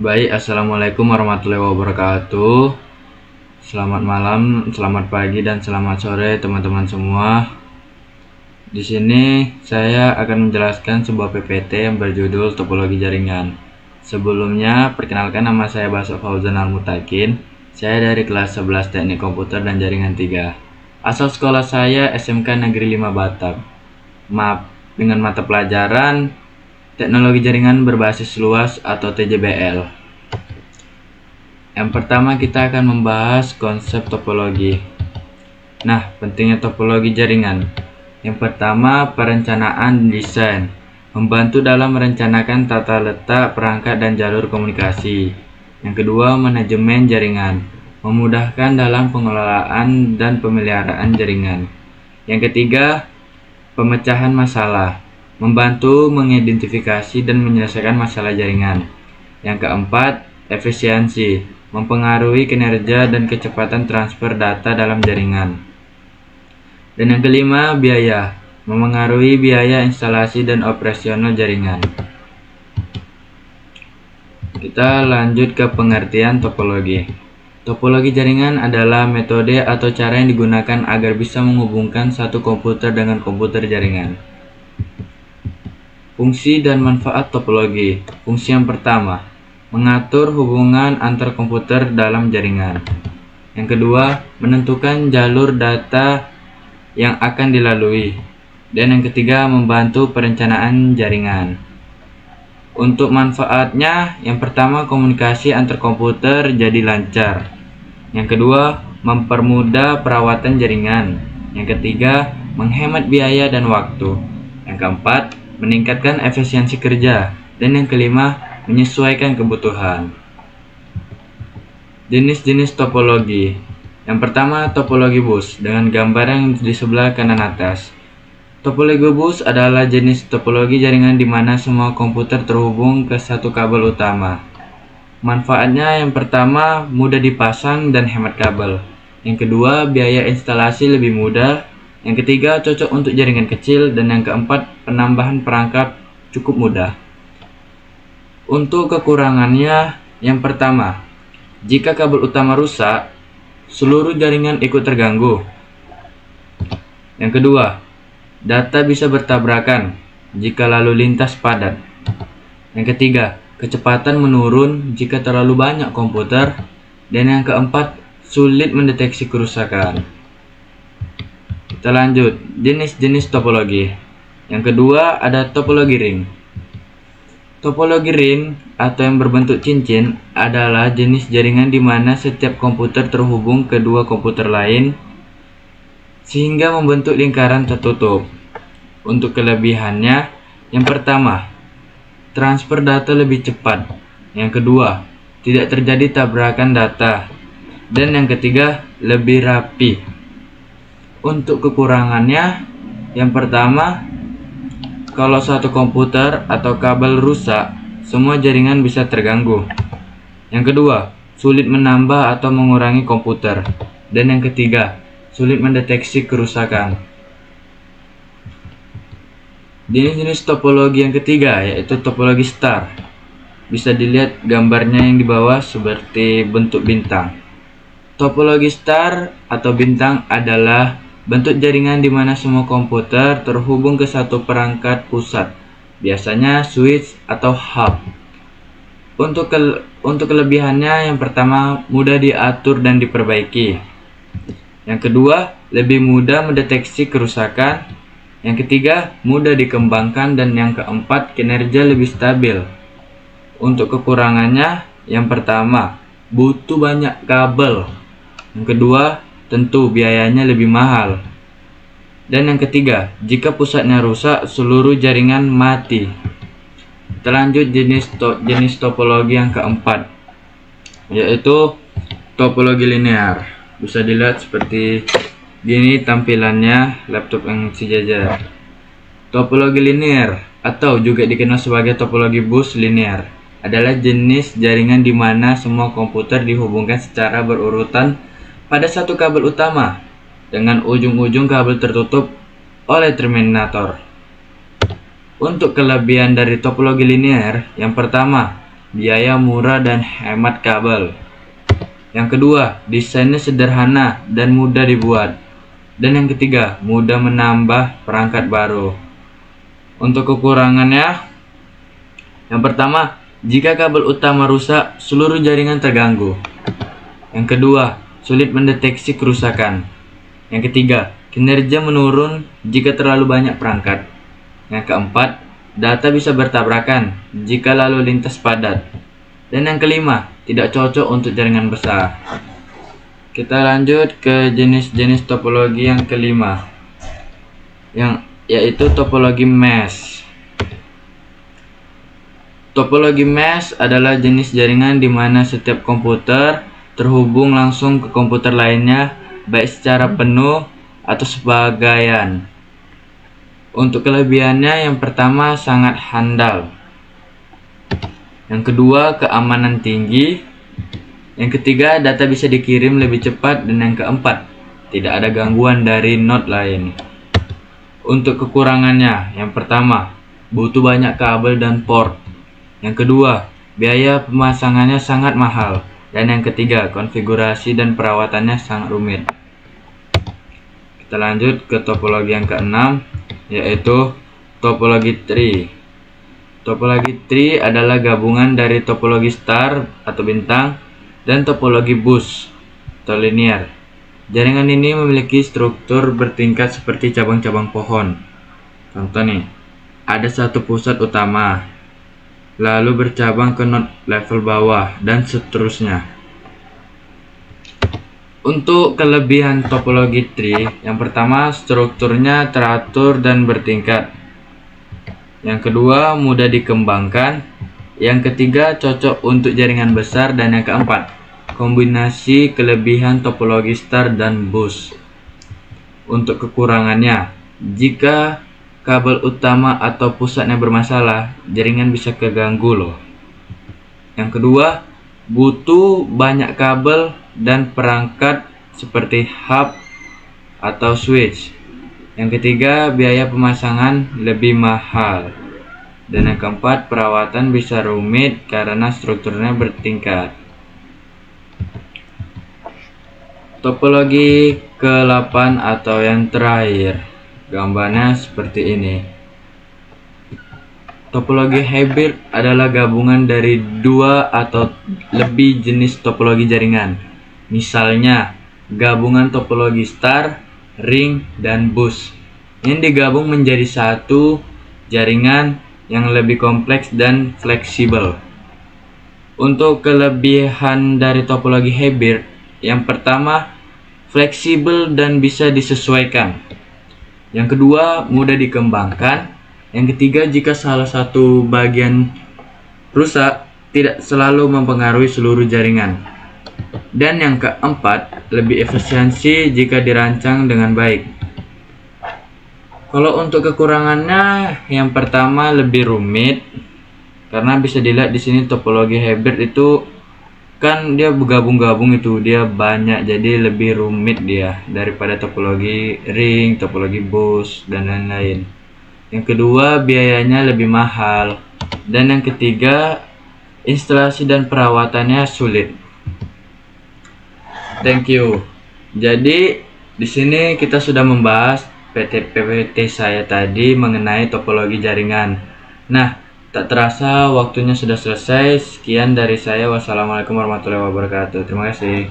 Baik, assalamualaikum warahmatullahi wabarakatuh. Selamat malam, selamat pagi, dan selamat sore teman-teman semua. Di sini saya akan menjelaskan sebuah PPT yang berjudul topologi jaringan. Sebelumnya, perkenalkan, nama saya Baso Fauzan Al-Mutakin. Saya dari kelas 11 Teknik Komputer dan Jaringan 3. Asal sekolah saya SMK Negeri 5 Batam. Dengan mata pelajaran Teknologi Jaringan Berbasis Luas atau TJBL. Yang pertama kita akan membahas konsep topologi. Nah, pentingnya topologi jaringan. Yang pertama, perencanaan desain. Membantu dalam merencanakan tata letak perangkat dan jalur komunikasi. Yang kedua, manajemen jaringan. Memudahkan dalam pengelolaan dan pemeliharaan jaringan. Yang ketiga, pemecahan masalah. Membantu mengidentifikasi dan menyelesaikan masalah jaringan. Yang keempat, efisiensi. Mempengaruhi kinerja dan kecepatan transfer data dalam jaringan. Dan yang kelima, biaya. Memengaruhi biaya instalasi dan operasional jaringan. Kita lanjut ke pengertian topologi. Topologi jaringan adalah metode atau cara yang digunakan agar bisa menghubungkan satu komputer dengan komputer jaringan. Fungsi dan manfaat topologi. Fungsi yang pertama, mengatur hubungan antar komputer dalam jaringan. Yang kedua, menentukan jalur data yang akan dilalui. Dan yang ketiga, membantu perencanaan jaringan. Untuk manfaatnya, yang pertama, komunikasi antar komputer jadi lancar. Yang kedua, mempermudah perawatan jaringan. Yang ketiga, menghemat biaya dan waktu. Yang keempat, meningkatkan efisiensi kerja. Dan yang kelima, menyesuaikan kebutuhan. Jenis-jenis topologi. Yang pertama, topologi bus dengan gambar yang di sebelah kanan atas. Topologi bus adalah jenis topologi jaringan di mana semua komputer terhubung ke satu kabel utama. Manfaatnya yang pertama, mudah dipasang dan hemat kabel. Yang kedua, biaya instalasi lebih mudah. Yang ketiga, cocok untuk jaringan kecil. Dan yang keempat, penambahan perangkat cukup mudah. Untuk kekurangannya, yang pertama, jika kabel utama rusak, seluruh jaringan ikut terganggu. Yang kedua, data bisa bertabrakan jika lalu lintas padat. Yang ketiga, kecepatan menurun jika terlalu banyak komputer. Dan yang keempat, sulit mendeteksi kerusakan. Kita lanjut, jenis-jenis topologi. Yang kedua, ada topologi ring. Topologi ring atau yang berbentuk cincin adalah jenis jaringan di mana setiap komputer terhubung ke dua komputer lain sehingga membentuk lingkaran tertutup. Untuk kelebihannya, yang pertama, transfer data lebih cepat. Yang kedua, tidak terjadi tabrakan data. Dan yang ketiga, lebih rapi. Untuk kekurangannya, yang pertama, kalau satu komputer atau kabel rusak, semua jaringan bisa terganggu. Yang kedua, sulit menambah atau mengurangi komputer. Dan yang ketiga, sulit mendeteksi kerusakan. Jenis-jenis topologi yang ketiga yaitu topologi star. Bisa dilihat gambarnya yang di bawah seperti bentuk bintang. Topologi star atau bintang adalah bentuk jaringan di mana semua komputer terhubung ke satu perangkat pusat, biasanya switch atau hub. Untuk kelebihannya, yang pertama, mudah diatur dan diperbaiki. Yang kedua, lebih mudah mendeteksi kerusakan. Yang ketiga, mudah dikembangkan. Dan yang keempat, kinerja lebih stabil. Untuk kekurangannya, yang pertama, butuh banyak kabel. Yang kedua, tentu biayanya lebih mahal. Dan yang ketiga, jika pusatnya rusak, seluruh jaringan mati. Kita lanjut jenis topologi yang keempat, yaitu topologi linear. Bisa dilihat seperti gini tampilannya laptop yang sejajar. Topologi linear atau juga dikenal sebagai topologi bus linear adalah jenis jaringan di mana semua komputer dihubungkan secara berurutan pada satu kabel utama dengan ujung-ujung kabel tertutup oleh terminator. Untuk kelebihan dari topologi linear, yang pertama, biaya murah dan hemat kabel. Yang kedua, desainnya sederhana dan mudah dibuat. Dan yang ketiga, mudah menambah perangkat baru. Untuk kekurangannya, yang pertama, jika kabel utama rusak, seluruh jaringan terganggu. Yang kedua, sulit mendeteksi kerusakan. Yang ketiga, kinerja menurun jika terlalu banyak perangkat. Yang keempat, data bisa bertabrakan jika lalu lintas padat. Dan yang kelima, tidak cocok untuk jaringan besar. Kita lanjut ke jenis-jenis topologi yang kelima, yaitu topologi mesh. Topologi mesh adalah jenis jaringan di mana setiap komputer terhubung langsung ke komputer lainnya, baik secara penuh atau sebagian. Untuk kelebihannya, yang pertama sangat handal, yang kedua keamanan tinggi, yang ketiga data bisa dikirim lebih cepat, dan yang keempat tidak ada gangguan dari node lain. Untuk kekurangannya, yang pertama butuh banyak kabel dan port, yang kedua biaya pemasangannya sangat mahal, dan yang ketiga konfigurasi dan perawatannya sangat rumit. Kita lanjut ke topologi yang keenam, yaitu topologi tree. Topologi tree adalah gabungan dari topologi star atau bintang dan topologi bus atau linear. Jaringan ini memiliki struktur bertingkat seperti cabang-cabang pohon. Contoh nih, ada satu pusat utama, lalu bercabang ke node level bawah, dan seterusnya. Untuk kelebihan topologi tree, yang pertama strukturnya teratur dan bertingkat. Yang kedua mudah dikembangkan. Yang ketiga cocok untuk jaringan besar, dan yang keempat kombinasi kelebihan topologi star dan bus. Untuk kekurangannya, jika kabel utama atau pusatnya bermasalah, jaringan bisa keganggu loh. Yang kedua, butuh banyak kabel dan perangkat seperti hub atau switch. Yang ketiga, biaya pemasangan lebih mahal. Dan yang keempat, perawatan bisa rumit karena strukturnya bertingkat. Topologi ke-8 atau yang terakhir, gambarnya seperti ini. Topologi hybrid adalah gabungan dari dua atau lebih jenis topologi jaringan. Misalnya, gabungan topologi star, ring, dan bus yang digabung menjadi satu jaringan yang lebih kompleks dan fleksibel. Untuk kelebihan dari topologi hybrid, yang pertama, fleksibel dan bisa disesuaikan. Yang kedua, mudah dikembangkan. Yang ketiga, jika salah satu bagian rusak, tidak selalu mempengaruhi seluruh jaringan. Dan yang keempat, lebih efisiensi jika dirancang dengan baik. Kalau untuk kekurangannya, yang pertama lebih rumit, karena bisa dilihat di sini topologi hybrid itu kan dia bergabung-gabung, itu dia banyak, jadi lebih rumit dia daripada topologi ring, topologi bus, dan lain-lain. Yang kedua, biayanya lebih mahal, dan yang ketiga, instalasi dan perawatannya sulit. Thank you. Jadi di sini kita sudah membahas PPT saya tadi mengenai topologi jaringan. Nah, tak terasa waktunya sudah selesai. Sekian dari saya. Wassalamualaikum warahmatullahi wabarakatuh. Terima kasih.